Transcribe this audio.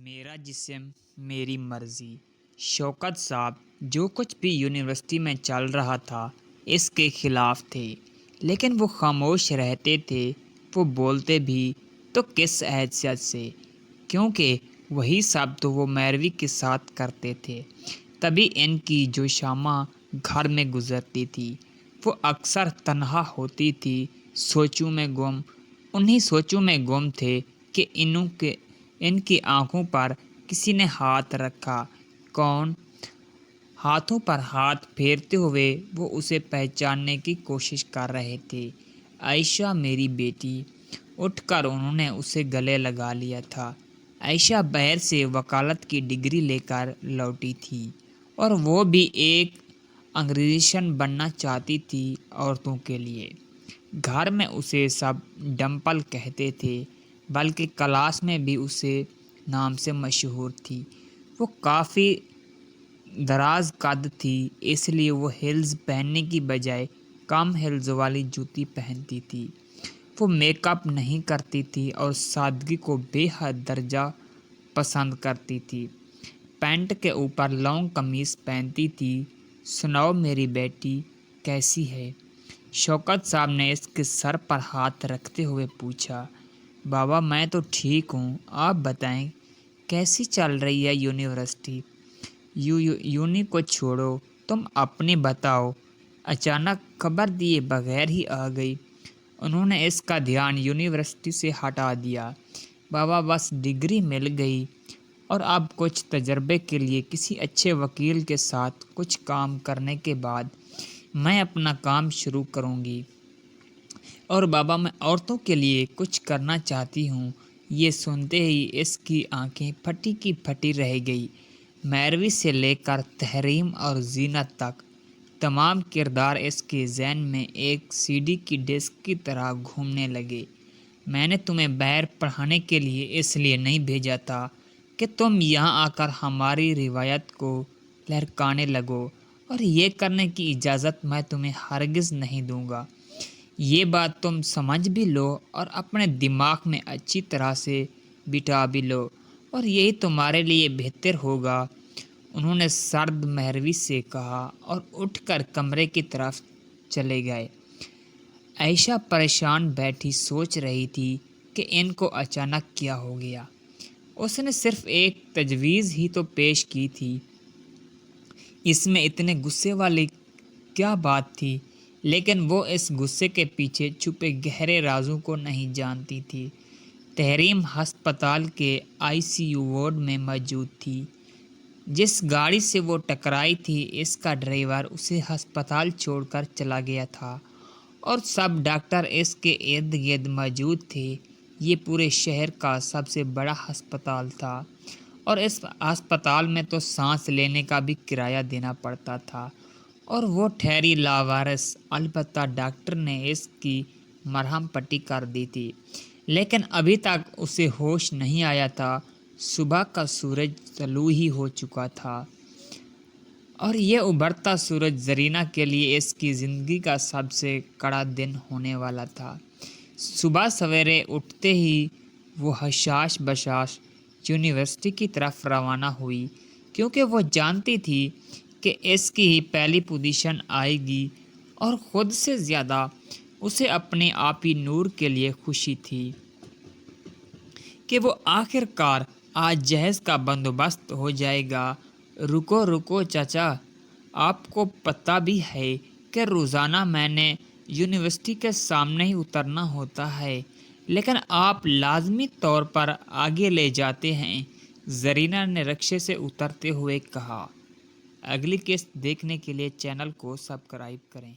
میرا جسم میری مرضی۔ شوکت صاحب جو کچھ بھی یونیورسٹی میں چل رہا تھا اس کے خلاف تھے، لیکن وہ خاموش رہتے تھے۔ وہ بولتے بھی تو کس حیثیت سے، کیونکہ وہی سب تو وہ میروی کے ساتھ کرتے تھے۔ تبھی ان کی جو شاماں گھر میں گزرتی تھی وہ اکثر تنہا ہوتی تھی، انہی سوچوں میں گم تھے کہ ان کی آنکھوں پر کسی نے ہاتھ رکھا۔ کون؟ ہاتھوں پر ہاتھ پھیرتے ہوئے وہ اسے پہچاننے کی کوشش کر رہے تھے۔ عائشہ میری بیٹی۔ اٹھ کر انہوں نے اسے گلے لگا لیا تھا۔ عائشہ باہر سے وکالت کی ڈگری لے کر لوٹی تھی اور وہ بھی ایک انگریزیشن بننا چاہتی تھی عورتوں کے لیے۔ گھر میں اسے سب ڈمپل کہتے تھے، بلکہ کلاس میں بھی اسی نام سے مشہور تھی۔ وہ کافی دراز قد تھی، اس لیے وہ ہیلز پہننے کی بجائے کم ہیلز والی جوتی پہنتی تھی۔ وہ میک اپ نہیں کرتی تھی اور سادگی کو بے حد درجہ پسند کرتی تھی۔ پینٹ کے اوپر لانگ قمیص پہنتی تھی۔ سناؤ میری بیٹی کیسی ہے؟ شوکت صاحب نے اس کے سر پر ہاتھ رکھتے ہوئے پوچھا۔ بابا میں تو ٹھیک ہوں، آپ بتائیں کیسی چل رہی ہے یونیورسٹی؟ یونی کو چھوڑو، تم اپنی بتاؤ۔ اچانک خبر دیے بغیر ہی آ گئی۔ انہوں نے اس کا دھیان یونیورسٹی سے ہٹا دیا۔ بابا بس ڈگری مل گئی اور اب کچھ تجربے کے لیے کسی اچھے وکیل کے ساتھ کچھ کام کرنے کے بعد میں اپنا کام شروع کروں گی۔ اور بابا میں عورتوں کے لیے کچھ کرنا چاہتی ہوں۔ یہ سنتے ہی اس کی آنکھیں پھٹی کی پھٹی رہ گئی۔ میروی سے لے کر تحریم اور زینت تک تمام کردار اس کے ذہن میں ایک سی ڈی کی ڈسک کی طرح گھومنے لگے۔ میں نے تمہیں باہر پڑھانے کے لیے اس لیے نہیں بھیجا تھا کہ تم یہاں آ کر ہماری روایت کو لہرانے لگو، اور یہ کرنے کی اجازت میں تمہیں ہرگز نہیں دوں گا۔ یہ بات تم سمجھ بھی لو اور اپنے دماغ میں اچھی طرح سے بٹھا بھی لو، اور یہی تمہارے لیے بہتر ہوگا۔ انہوں نے سرد میروی سے کہا اور اٹھ کر کمرے کی طرف چلے گئے۔ عائشہ پریشان بیٹھی سوچ رہی تھی کہ ان کو اچانک کیا ہو گیا۔ اس نے صرف ایک تجویز ہی تو پیش کی تھی، اس میں اتنے غصے والی کیا بات تھی؟ لیکن وہ اس غصے کے پیچھے چھپے گہرے رازوں کو نہیں جانتی تھی۔ تحریم ہسپتال کے آئی سی یو وارڈ میں موجود تھی۔ جس گاڑی سے وہ ٹکرائی تھی اس کا ڈرائیور اسے ہسپتال چھوڑ کر چلا گیا تھا، اور سب ڈاکٹر اس کے ارد گرد موجود تھے۔ یہ پورے شہر کا سب سے بڑا ہسپتال تھا، اور اس ہسپتال میں تو سانس لینے کا بھی کرایہ دینا پڑتا تھا، اور وہ ٹھہری لاوارث۔ البتہ ڈاکٹر نے اس کی مرہم پٹی کر دی تھی، لیکن ابھی تک اسے ہوش نہیں آیا تھا۔ صبح کا سورج طلوع ہی ہو چکا تھا، اور یہ ابھرتا سورج زرینہ کے لیے اس کی زندگی کا سب سے کڑا دن ہونے والا تھا۔ صبح سویرے اٹھتے ہی وہ حشاش بشاش یونیورسٹی کی طرف روانہ ہوئی، کیونکہ وہ جانتی تھی کہ اس کی ہی پہلی پوزیشن آئے گی، اور خود سے زیادہ اسے اپنے آپی نور کے لیے خوشی تھی کہ وہ آخر کار آج جہیز کا بندوبست ہو جائے گا۔ رکو چاچا، آپ کو پتہ بھی ہے کہ روزانہ میں نے یونیورسٹی کے سامنے ہی اترنا ہوتا ہے، لیکن آپ لازمی طور پر آگے لے جاتے ہیں، زرینہ نے رکشے سے اترتے ہوئے کہا۔ اگلی قسط دیکھنے کے لیے چینل کو سبسکرائب کریں۔